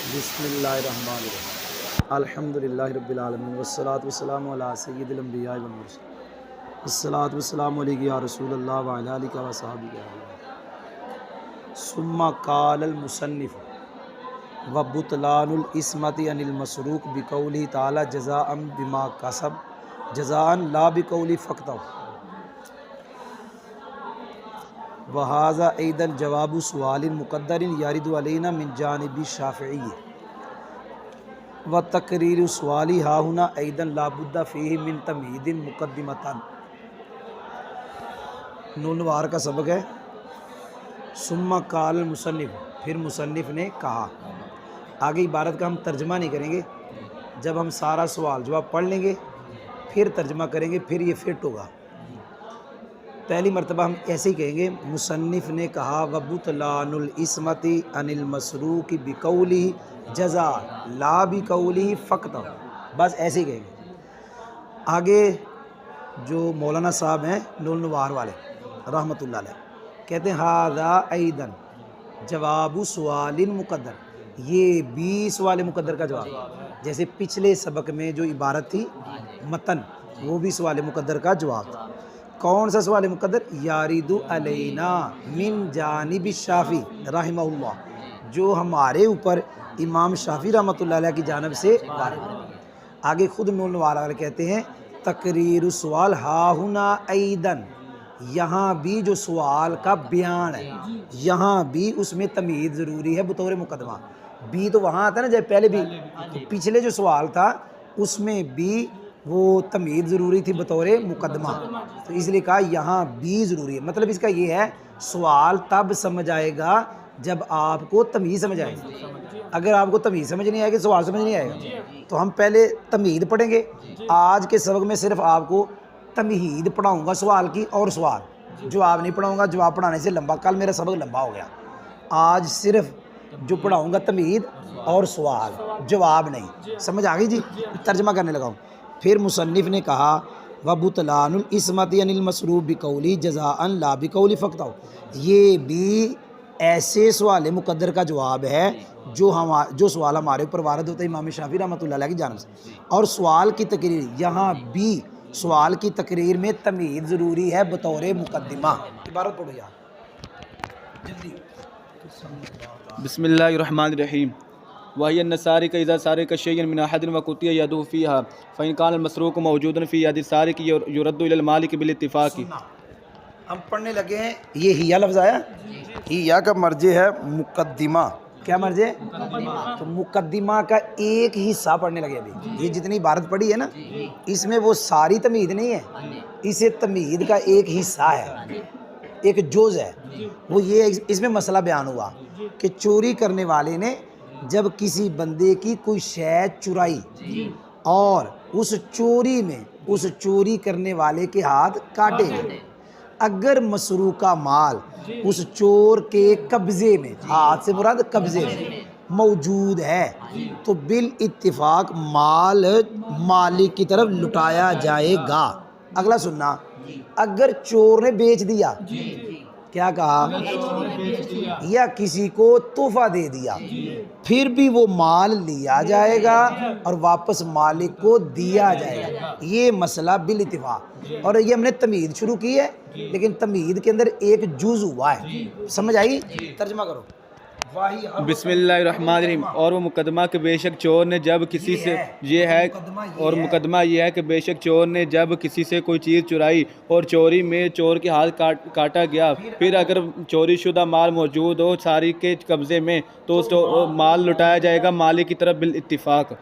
بسم اللہ الرحمن الرحیم الحمدللہ رب العالمین والصلاة والسلام علی سید الانبیاء والمرسلین الصلاة والسلام علیک یا رسول اللہ وعلی آلہ وصحبہ ثم قال المصنف وبطلان الاسمۃ عن المسروق بقولہ تعالی جزاء بما کسب جزاء لا بقول فقط وہذا عید الجواب سوال مقدر یارد علینا من جانب الشافعی و تقریر سوالی ہا ہنا عیدا لا بد فیہ من تمہید مقدمتان نونوار کا سبق ہے۔ ثم قال المصنف، پھر مصنف نے کہا۔ آگے عبارت کا ہم ترجمہ نہیں کریں گے، جب ہم سارا سوال جواب پڑھ لیں گے پھر ترجمہ کریں گے، پھر یہ فٹ ہوگا۔ پہلی مرتبہ ہم ایسے ہی کہیں گے، مصنف نے کہا وبطلان الاسمۃ عن المسروق بقولہ جزاء لا بقولہ فقط، بس ایسے ہی کہیں گے۔ آگے جو مولانا صاحب ہیں نونوار والے رحمۃ اللہ علیہ کہتے ہیں ھذا ایضا جواب سوال مقدر، یہ بھی سوال مقدر کا جواب، جیسے پچھلے سبق میں جو عبارت تھی متن، وہ بھی سوال مقدر کا جواب تھا۔ کون سا سوال مقدر؟ یارد علینا من جانب الشافعی رحمہ اللہ، جو ہمارے اوپر امام شافعی رحمۃ اللہ علیہ کی جانب سے وارد ہے۔ آگے خود نونوار والے کہتے ہیں تقریر سوال ہا ہنا ایدن، یہاں بھی جو سوال کا بیان ہے یہاں بھی اس میں تمہید ضروری ہے بطور مقدمہ۔ بھی تو وہاں آتا ہے نا، جب پہلے بھی پچھلے جو سوال تھا اس میں بھی وہ تمہید ضروری تھی بطور مقدمہ، تو اس لیے کہا یہاں بھی ضروری ہے۔ مطلب اس کا یہ ہے سوال تب سمجھ آئے گا جب آپ کو تمہید سمجھ آئے گا۔ اگر آپ کو تمہید سمجھ نہیں آئے گی سوال سمجھ نہیں آئے گا، تو ہم پہلے تمہید پڑھیں گے۔ آج کے سبق میں صرف آپ کو تمہید پڑھاؤں گا سوال کی، اور سوال جواب نہیں پڑھاؤں گا، جواب پڑھانے سے لمبا، کل میرا سبق لمبا ہو گیا۔ آج صرف جو پڑھاؤں گا تمہید اور سوال، جواب نہیں۔ سمجھ آ گئی جی؟ ترجمہ کرنے لگا ہوں۔ پھر مصنف نے کہا وبطلان الاسمۃ عن المسروق بقولہ جزاء لا بقول فقط، یہ بھی ایسے سوال مقدر کا جواب ہے جو سوال ہمارے اوپر وارد ہوتا ہے امام شافعی رحمۃ اللہ علیہ کی جانب سے۔ اور سوال کی تقریر، یہاں بھی سوال کی تقریر میں تمہید ضروری ہے بطور مقدمہ۔ عبارت پڑھو یار جلدی۔ بسم اللہ الرحمن الرحیم۔ وہی النسارق اذا سارق شیئا من احد وقطع یده فیها فان کان المسروق موجودا فی ید السارق یرد الی المالک بالاتفاق۔ ہم پڑھنے لگے ہیں، یہ ہیا لفظ آیا، ہیا کا مرجع ہے مقدمہ۔ کیا مرجع ہے؟ تو مقدمہ کا ایک حصہ پڑھنے لگے ابھی۔ یہ جتنی عبارت پڑھی ہے نا، اس میں وہ ساری تمہید نہیں ہے، اسے تمہید کا ایک حصہ ہے، ایک جز ہے۔ وہ یہ اس میں مسئلہ بیان ہوا کہ چوری کرنے والے نے جب کسی بندے کی کوئی شے چرائی اور اس چوری میں اس چوری کرنے والے کے ہاتھ کاٹے گئے، اگر مسروقہ مال اس چور کے قبضے میں، ہاتھ سے مراد قبضے میں موجود ہے، تو بالاتفاق مال مالک کی طرف لٹایا جائے گا۔ اگلا سننا، اگر چور نے بیچ دیا، کیا کہا؟ یا کسی کو تحفہ دے دیا، پھر بھی وہ مال لیا جائے گا اور واپس مالک کو دیا جائے گا۔ یہ مسئلہ بالاتفاق، اور یہ ہم نے تمہید شروع کی ہے، لیکن تمہید کے اندر ایک جز ہوا ہے۔ سمجھ آئی؟ ترجمہ کرو۔ بسم اللہ الرحمن الرحیم۔ اور وہ مقدمہ کہ بے شک چور نے جب کسی سے، یہ ہے اور مقدمہ یہ ہے کہ بے شک چور نے جب کسی سے کوئی چیز چرائی اور چوری میں چور کے ہاتھ کاٹا گیا، پھر اگر چوری شدہ مال موجود ہو سارق کے قبضے میں، تو مال لٹایا جائے گا مالک کی طرف بالاتفاق۔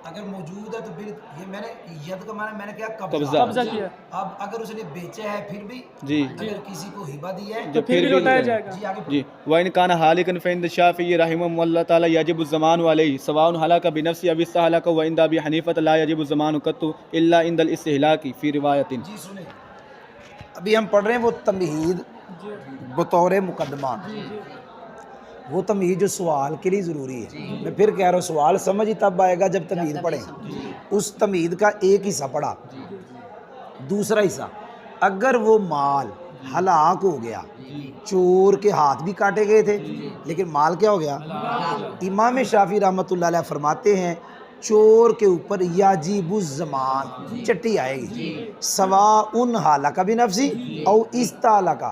اگر موجود ہے تو یہ میں نے ید کا معنی میں نے کیا قبضہ کیا۔ اب اگر اس نے بیچا ہے پھر بھی، جی، اگر کسی کو ہبہ دیا ہے تو پھر بھی لوٹایا جائے گا۔ جی آگے جی، وَإِنْ كَانَ هَالِكًا فَعِنْدَ الشَّافِعِيِّ رَحِمَهُ اللَّهُ تَعَالَى يَجِبُ الزَّمَانُ عَلَيْهِ سَوَاءٌ هَلَكَ بِنَفْسِهِ أَوِ اسْتَهْلَكَ، وَعِنْدَ أَبِي حَنِيفَةَ لَا يَجِبُ الزَّمَانُ قَطُّ إِلَّا عِنْدَ الْإِسْتِهْلَاكِ فِي رِوَايَةٍ۔ جی سنیں، ابھی ہم پڑھ رہے ہیں وہ تمہید بطور مقدمہ، وہ تمہید جو سوال کے لیے ضروری ہے۔ میں پھر کہہ رہا ہوں سوال سمجھ ہی تب آئے گا جب تمہید پڑھیں۔ اس تمہید کا ایک حصہ پڑھا۔ دوسرا حصہ، اگر وہ مال ہلاک ہو گیا. چور کے ہاتھ بھی کاٹے گئے تھے لیکن مال کیا ہو گیا؟ امام شافعی رحمۃ اللہ علیہ فرماتے ہیں چور کے اوپر یاجیب الزمان چٹی آئے گی. سواء ہلاک بنفسی او استہلک،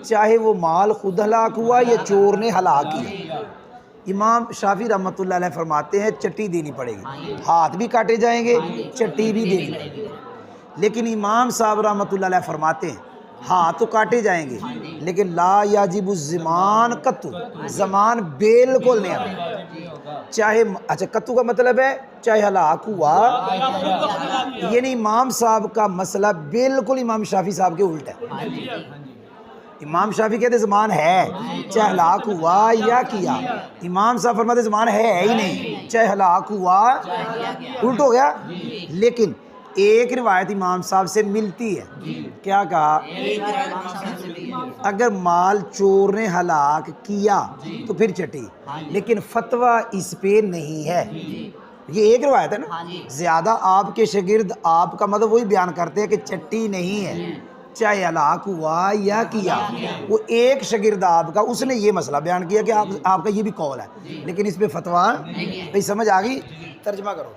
چاہے وہ مال خود ہلاک ہوا یا چور نے ہلاک کیا. امام شافعی رحمۃ اللہ علیہ فرماتے ہیں چٹی دینی پڑے گی، ہاتھ بھی کاٹے جائیں گے، چٹی بھی دینی پڑے گی. لیکن امام صاحب رحمۃ اللہ علیہ فرماتے ہیں ہاتھ تو کاٹے جائیں گے لیکن لا یاجب الزمان قطو، زمان بالکل نہیں آتا. چاہے اچھا قطو کا مطلب ہے چاہے ہلاک ہوا، یعنی امام صاحب کا مسئلہ بالکل امام شافعی صاحب کے الٹ ہے. امام شافعی کہتے زمان ہے چاہے ہلاک ہوا یا کیا، امام صاحب فرماتے زمان ہے ہی نہیں چاہے ہلاک ہوا، الٹ ہو گیا. لیکن ایک روایت امام صاحب سے ملتی ہے، کیا کہا؟ اگر مال چور نے ہلاک کیا تو پھر چٹی، لیکن فتویٰ اس پہ نہیں ہے. یہ ایک روایت ہے نا. زیادہ آپ کے شاگرد آپ کا مطلب وہی بیان کرتے ہیں کہ چٹی نہیں ہے چاہے ہلاک ہوا یا کیا. وہ ایک شاگرد آپ کا اس نے یہ مسئلہ بیان کیا کہ آپ کا یہ بھی قول ہے لیکن اس پہ فتویٰ بھئی. سمجھ آ گئی؟ ترجمہ کرو.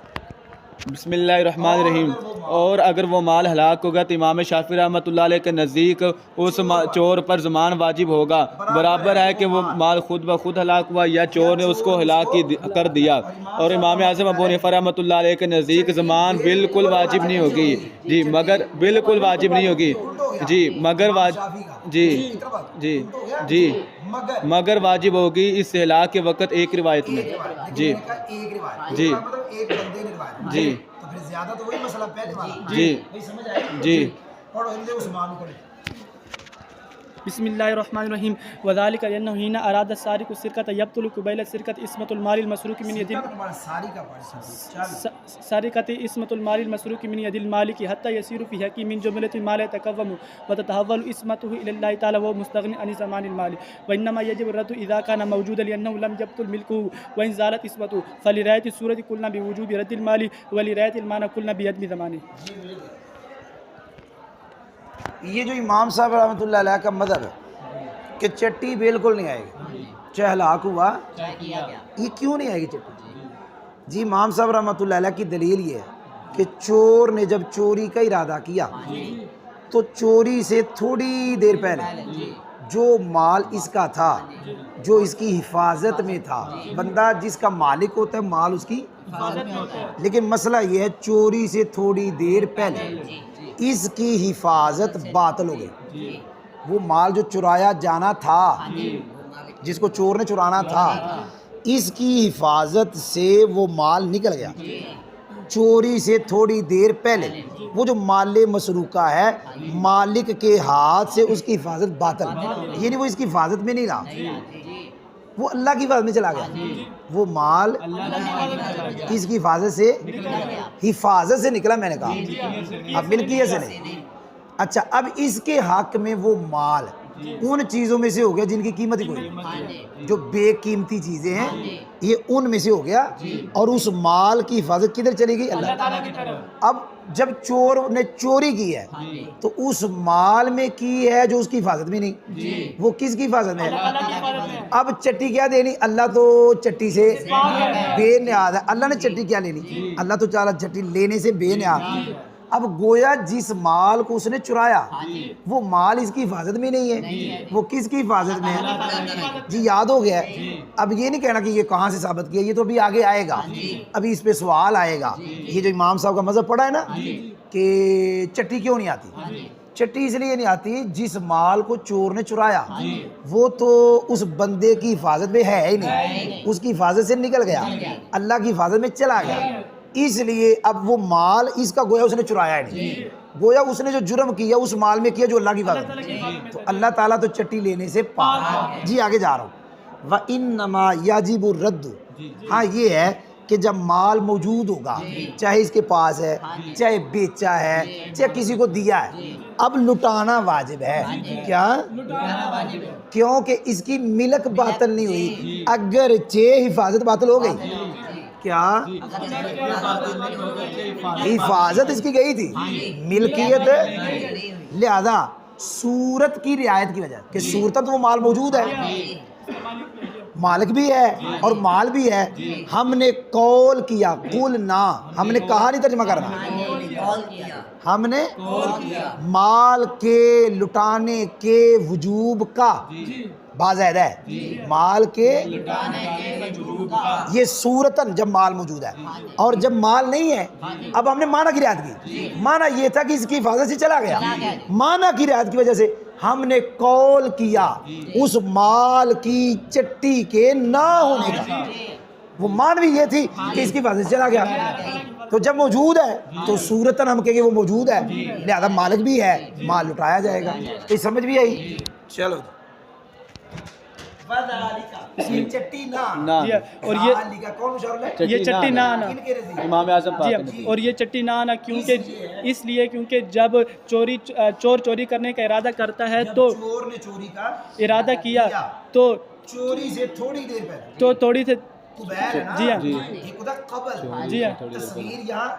بسم اللہ الرحمن الرحیم. اور اگر وہ مال ہلاک ہوگا تو امام شافعی رحمۃ اللہ علیہ کے نزدیک اس چور پر ضمان واجب ہوگا. برابر ہے کہ وہ مال خود بخود ہلاک ہوا یا چور نے اس کو ہلاک کر دیا. اور امام اعظم ابو حنیفہ رحمۃ اللہ علیہ کے نزدیک ضمان بالکل واجب نہیں ہوگی. جی مگر بالکل واجب نہیں ہوگی. جی مگر جی مگر واجب ہوگی اس ہلاک کے وقت ایک روایت میں. جی جی جی تو پھر زیادہ تو وہی مسئلہ پہلے والا. جی سمجھ آئے؟ جی پڑھو عثمان پڑھو. بسم اللہ الرحمن الرحیم. وذالک لأنہ حین اراد السارق السرقۃ یبطل قبیل السرقۃ عصمۃ المال المسروق من ید سارقۃ عصمۃ المال المسروق من ید المالک حتی یصیر فی حق من جملۃ ما لا يتقوم وتتحول عصمته الى الله تعالی وهو مستغن عن ضمان المال وانما يجب الرد اذا كان موجودا لانه لم يبطل ملكه وان زالت عصمته فلرعاية الصورة قلنا بوجوب رد المال ولرعاية المعنى قلنا بعدم ضمانه. یہ جو امام صاحب رحمۃ اللہ علیہ کا مذہب ہے کہ چٹی بالکل نہیں آئے گی چاہے ہلاک ہوا، یہ کیوں نہیں آئے گی چٹی؟ جی امام صاحب رحمۃ اللہ علیہ کی دلیل یہ ہے کہ چور نے جب چوری کا ارادہ کیا تو چوری سے تھوڑی دیر پہلے جو مال اس کا تھا، جو اس کی حفاظت میں تھا، بندہ جس کا مالک ہوتا ہے مال اس کی حفاظت میں ہوتا ہے، لیکن مسئلہ یہ ہے چوری سے تھوڑی دیر پہلے اس کی حفاظت باطل ہو گئی. وہ مال جو چرایا جانا تھا، جس کو چور نے چرانا تھا، اس کی حفاظت سے وہ مال نکل گیا. چوری سے تھوڑی دیر پہلے وہ جو مال مسروقہ ہے مالک کے ہاتھ سے اس کی حفاظت باطل، یعنی وہ اس کی حفاظت میں نہیں رہا، وہ اللہ کی حفاظت میں چلا گیا. وہ مال کس کی حفاظت سے نکلا، میں نے کہا اب ملکیت سے نہیں. اچھا اب اس کے حق میں وہ مال ان چیزوں میں سے ہو گیا جن کی قیمت ہی کوئی نہیں، جو بے قیمتی چیزیں ہیں یہ ان میں سے ہو گیا، اور اس مال کی حفاظت کدھر چلی گئی؟ اللہ تعالیٰ کی طرف. اب جب چور نے چوری کی ہے تو اس مال میں کی ہے جو اس کی حفاظت میں نہیں، وہ کس کی حفاظت میں ہے؟ اب چٹی کیا دینی؟ اللہ تو چٹی سے بے نیاز ہے. اللہ نے چٹی کیا لینی؟ اللہ تو چاہا چٹی لینے سے بے نیاز. اب گویا جس مال کو اس نے چرایا وہ مال اس کی حفاظت میں نہیں ہے، وہ کس کی حفاظت میں ہے؟ جی یاد ہو گیا. اب یہ نہیں کہنا کہ یہ کہاں سے ثابت کیا، یہ تو ابھی آگے آئے گا، ابھی اس پہ سوال آئے گا. یہ جو امام صاحب کا مذہب پڑھا ہے نا کہ چٹی کیوں نہیں آتی؟ چٹی اس لیے نہیں آتی جس مال کو چور نے چرایا وہ تو اس بندے کی حفاظت میں ہے ہی نہیں، اس کی حفاظت سے نکل گیا، اللہ کی حفاظت میں چلا گیا. اس لیے اب وہ مال اس کا گویا اس نے چرایا ہی نہیں، گویا اس نے جو جرم کیا اس مال میں کیا جو اللہ کی حفاظت میں، تو اللہ تعالیٰ تو چٹی لینے سے پاک. جی آگے جا رہا ہوں. وَإِنَّمَا يَجِبُ الرَّدُّ. ہاں یہ ہے کہ جب مال موجود ہوگا، چاہے اس کے پاس ہے، چاہے بیچا ہے، چاہے کسی کو دیا ہے، اب لٹانا واجب ہے. کیا؟ کیونکہ اس کی ملک باطل نہیں ہوئی، اگرچہ حفاظت باطل ہو گئی. کیا؟ حفاظت اس کی گئی تھی، ملکیت. لہذا صورت کی رعایت کی وجہ کہ صورتاً تو وہ مال موجود ہے، مالک بھی ہے اور مال بھی ہے، ہم نے قول کیا، قولنا، ہم نے کہا نہیں ترجمہ کرنا، ہم نے مال کے لٹانے کے وجوب کا بازید ہے، مال کے یہ صورتاً جب مال موجود ہے، اور جب مال نہیں ہے اب ہم نے معنی کی رعایت کی، معنی یہ تھا کہ اس کی حفاظت سے چلا گیا، معنی کی رعایت کی وجہ سے ہم نے قول کیا اس مال کی چٹی کے نہ ہونے کا، وہ معنوی یہ تھی کہ اس کی حفاظت سے چلا گیا، تو جب موجود ہے تو صورتاً ہم کہیں گے وہ موجود ہے، لہذا مالک بھی ہے، مال لٹایا جائے گا، تو سمجھ بھی آئی؟ چلو چٹی نا، اور یہ چٹی نہ آنا، امام اعظم پاک نے، اور یہ چٹی نہ آنا اس لیے کیونکہ جب چور چوری کرنے کا ارادہ کرتا ہے تو چور نے چوری کا ارادہ کیا تو چوری سے تھوڑی دیر پہلے تو تھوڑی سے قبیل ہے نا، جی ہاں، ایک ہوتا قبل، جی ہاں، تصویر یہاں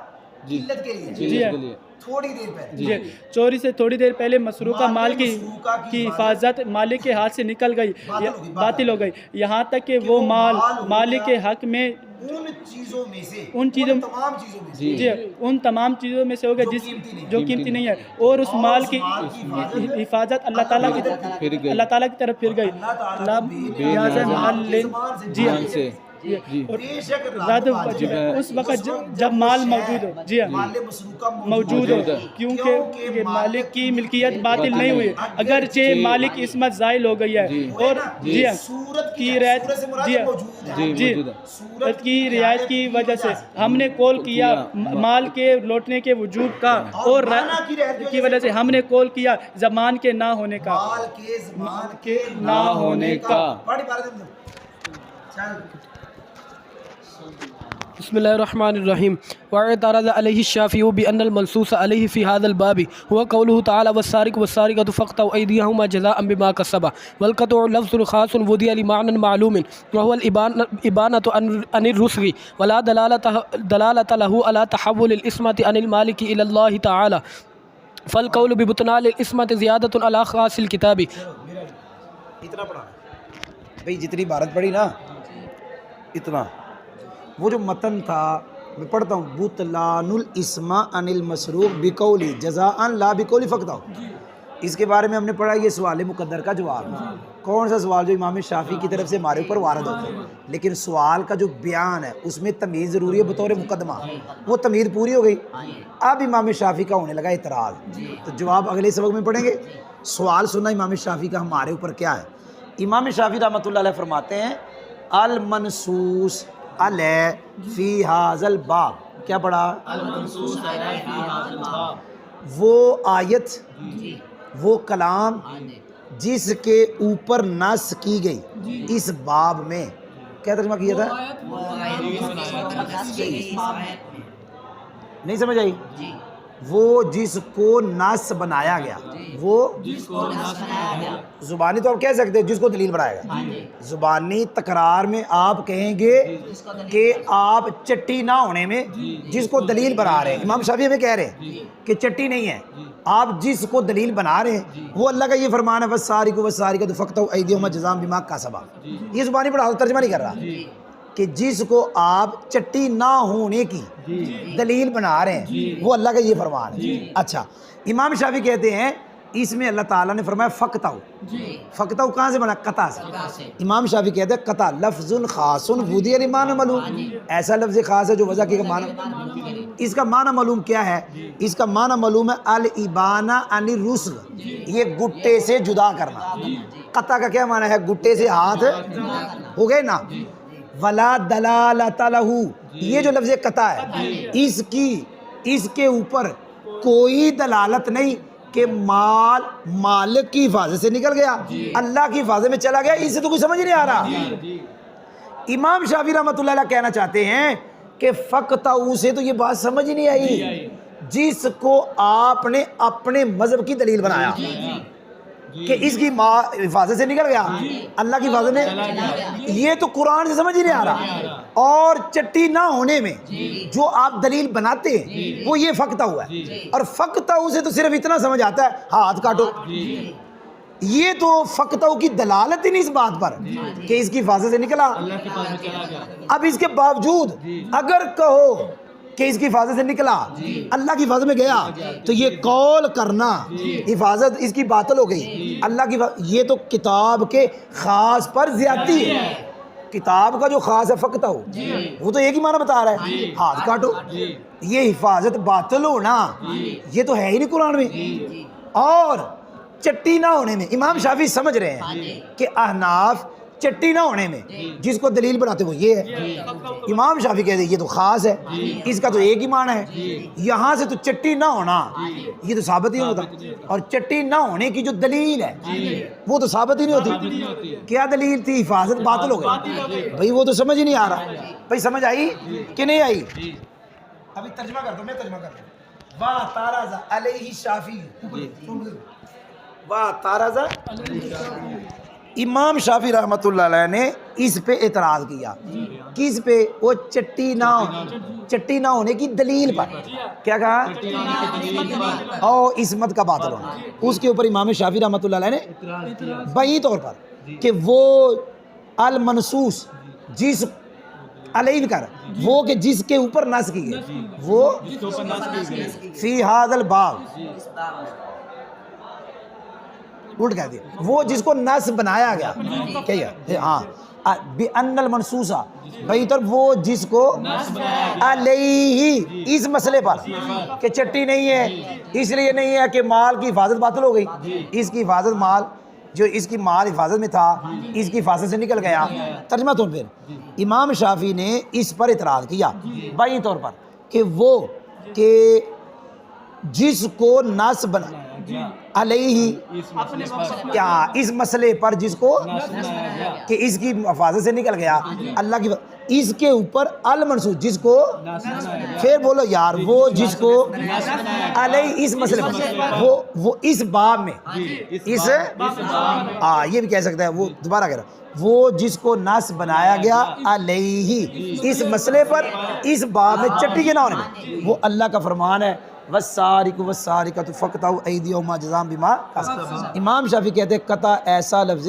قلت کے لیے، جی ہاں، تھوڑی دیر پہلے، جی چوری سے تھوڑی دیر پہلے مسروقہ مال کی حفاظت مالک کے ہاتھ سے نکل گئی، باطل ہو گئی، یہاں تک کہ وہ مال مالک کے حق میں ان چیزوں میں سے، ان چیزوں تمام چیزوں میں سے جی ان تمام چیزوں میں سے ہو گیا جو قیمتی نہیں ہے، اور اس مال کی حفاظت اللہ تعالیٰ کی طرف پھر گئی، لہذا محل جی ہاں رد اس وقت جب مال موجود ہو، جی ہاں موجود ہو، کیونکہ مالک کی ملکیت باطل نہیں ہوئی، اگرچہ مالک کی عصمت زائل ہو گئی ہے، اور جی ہاں کی صورت کی رعایت کی وجہ سے ہم نے قول کیا مال کے لوٹنے کے وجوب کا، اور کی وجہ سے ہم نے قول کیا زمان کے نہ ہونے کا، زمان کے نہ ہونے کا۔ بسم الله الرحمن الرحيم. واعترض عليه الشافعي بأن المنصوص عليه في هذا الباب هو قوله تعالى والسارق والسارقة فاقطعوا أيديهما جزاء بما كسبا، والقطع لفظ خاص وضع لمعنى معلوم وهو الإبانة عن الرسغ، ولا دلالة له على تحول الإسمة عن المالك إلى الله تعالى، فالقول ببطلان الإسمة زيادة على خاص الكتاب۔ اتنا پڑھا بھئی، جتنی عبارت پڑھی نا اتنا، وہ جو متن تھا میں پڑھتا ہوں، بطلان الاسم عن المسروق بقولی جزاء لا بقولی فقطعوا، اس کے بارے میں ہم نے پڑھا یہ سوال مقدر کا جواب، کون سا سوال جو امام شافعی کی طرف سے ہمارے اوپر وارد ہوتا ہے، لیکن سوال کا جو بیان ہے اس میں تمیز ضروری ہے بطور مقدمہ، وہ تمیز پوری ہو گئی، اب امام شافعی کا ہونے لگا اعتراض، تو جواب اگلے سبق میں پڑھیں گے۔ سوال سننا امام شافعی کا ہمارے اوپر کیا ہے۔ امام شافعی رحمۃ اللہ علیہ فرماتے ہیں المنصوص علیہ فی ھذا الباب، کیا پڑھا؟ المنصوص علیہ فی ھذا الباب، وہ آیت وہ کلام جس کے اوپر نص کی گئی اس باب میں، کیا ترجمہ کیا تھا؟ نہیں سمجھ آئی؟ وہ جس کو نص بنایا گیا، وہ زبانی تو آپ کہہ سکتے ہیں جس کو دلیل بنایا گیا، زبانی تکرار میں آپ کہیں گے کہ آپ چٹی نہ ہونے میں جس کو دلیل بنا رہے ہیں، امام شافعی ہمیں کہہ رہے ہیں کہ چٹی نہیں ہے، آپ جس کو دلیل بنا رہے ہیں وہ اللہ کا یہ فرمان ہے والسارق والسارقۃ فاقطعوا ایدیہما جزاء بما کسبا، یہ زبانی پڑھا، ترجمہ نہیں کر رہا، کہ جس کو آپ چٹی نہ ہونے کی دلیل بنا رہے ہیں وہ اللہ کا یہ فرمان ہے۔ اچھا، امام شافعی کہتے ہیں اس میں اللہ تعالیٰ نے فرمایا فقطعوا، فقطعوا کہاں سے بنا؟ قطع سے۔ امام شافعی کہتے ہیں قطع لفظ خاص وضع لمعنی معلوم، ایسا لفظ خاص ہے جو وضع کے معنی، اس کا معنی معلوم کیا ہے؟ اس کا معنی معلوم ہے الابانہ عن الرسغ، یہ گٹے سے جدا کرنا، قطع کا کیا معنی ہے؟ گٹے سے ہاتھ ہو گئے نا، ولا دلالۃ لہ، یہ جو لفظ قطع ہے اس کے اوپر کوئی دلالت نہیں کہ مال مالک کی حفاظت سے نکل گیا، اللہ کی حفاظت میں چلا گیا، اسے تو کوئی سمجھ نہیں آ رہا۔ امام شافعی رحمۃ اللہ علیہ کہنا چاہتے ہیں کہ فقطعوا سے تو یہ بات سمجھ نہیں آئی، جس کو آپ نے اپنے مذہب کی دلیل بنایا، کہ اس کی ماں حفاظت سے نکل گیا، اللہ کی حفاظت میں، یہ تو قرآن سے سمجھ ہی نہیں آ رہا۔ اور چٹی نہ ہونے میں جو آپ دلیل بناتے ہیں وہ یہ فقطہ ہوا ہے، اور فقطہ سے تو صرف اتنا سمجھ آتا ہے ہاتھ کاٹو، یہ تو فقطہ کی دلالت ہی نہیں اس بات پر کہ اس کی حفاظت سے نکلا۔ اب اس کے باوجود اگر کہو کہ اس کی حفاظت سے نکلا، اللہ کی حفاظت میں گیا، تو یہ قول کرنا حفاظت اس کی باطل ہو گئی۔ اللہ کی یہ تو کتاب کے خاص پر زیادتی ہے، کتاب کا جو خاص ہے فقطہ ہو، وہ تو ایک ہی معنی بتا رہا ہے ہاتھ کاٹو، یہ حفاظت باطل ہونا یہ تو ہے ہی نہیں قرآن میں۔ اور چٹی نہ ہونے میں امام شافعی سمجھ رہے ہیں کہ احناف چٹی نہ ہونے میں جس کو دلیل بناتے وہ یہ ہے، امام شافعی کہتے ہیں یہ تو خاص ہے، اس کا تو ایک ہی معنی ہے، یہاں سے تو چٹی نہ ہونا یہ تو ثابت ہی نہیں ہوتا، اور چٹی نہ ہونے کی جو دلیل ہے وہ تو ثابت ہی نہیں ہوتی۔ کیا دلیل تھی؟ حفاظت باطل ہو گئی بھائی، وہ تو سمجھ ہی نہیں آ رہا بھائی، سمجھ آئی کہ نہیں آئی؟ ابھی ترجمہ کر دو، میں ترجمہ کر دوں۔ وَاعْتَرَضَ عَلَيْهِ الشَّافِعِيُّ، وَاعْتَرَضَ امام شافعی رحمۃ اللہ علیہ نے اس پہ اعتراض کیا، کس پہ؟ وہ چٹی نہ ہونے کی دلیل پر۔ کیا کہا؟ اور عصمت کا باطل ہونا، اس کے اوپر امام شافعی رحمۃ اللہ علیہ نے بئی طور پر کہ وہ المنصوص جس علیہ کر وہ کہ جس کے اوپر نص کی گئی، وہ فی ھذا الباب الٹ کہہ دیا، وہ جس کو نص بنایا گیا، کیا ہاں بِأَنَّ الْمَنْصُوصَ بہتر وہ جس کو علیہ اس مسئلے پر کہ چٹی نہیں ہے اس لیے نہیں ہے کہ مال کی حفاظت باطل ہو گئی، اس کی حفاظت مال جو اس کی مال حفاظت میں تھا اس کی حفاظت سے نکل گیا۔ ترجمہ تو پھر امام شافعی نے اس پر اعتراض کیا بئی طور پر کہ وہ کہ جس کو نص بنا علیہ کیا اس مسئلے پر جس کو کہ اس کی حفاظت سے نکل گیا اللہ کی اس کے اوپر المنصوص جس کو پھر بولو یار وہ جس کو علیہ اس مسئلے پر وہ اس باب میں اس یہ بھی کہہ سکتا ہے وہ دوبارہ کہہ رہا وہ جس کو نص بنایا گیا علیہ اس مسئلے پر اس باب میں چٹی کے نہ ہونے میں وہ اللہ کا فرمان ہے والسارق والسارقۃ فاقطعوا ایدیہما جزاء بما کسبا۔ امام شافعی کہتے ہیں قطع ایسا لفظ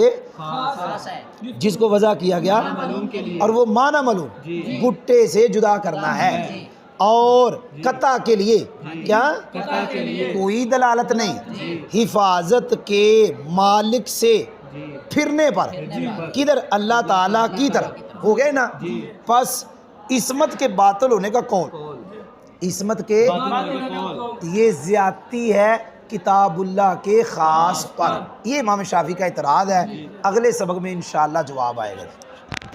جس کو وضع کیا گیا اور وہ معنی معلوم گٹے سے جدا کرنا ہے، اور قطع کے لیے کیا کوئی دلالت نہیں، حفاظت کے مالک سے پھرنے پر کدھر اللہ تعالیٰ کی طرف ہو گئے نا، پس عصمت کے باطل ہونے کا قول، عصمت کے یہ زیادتی ہے کتاب اللہ کے خاص پر، یہ امام شافعی کا اعتراض ہے۔ اگلے سبق میں انشاءاللہ جواب آئے گا۔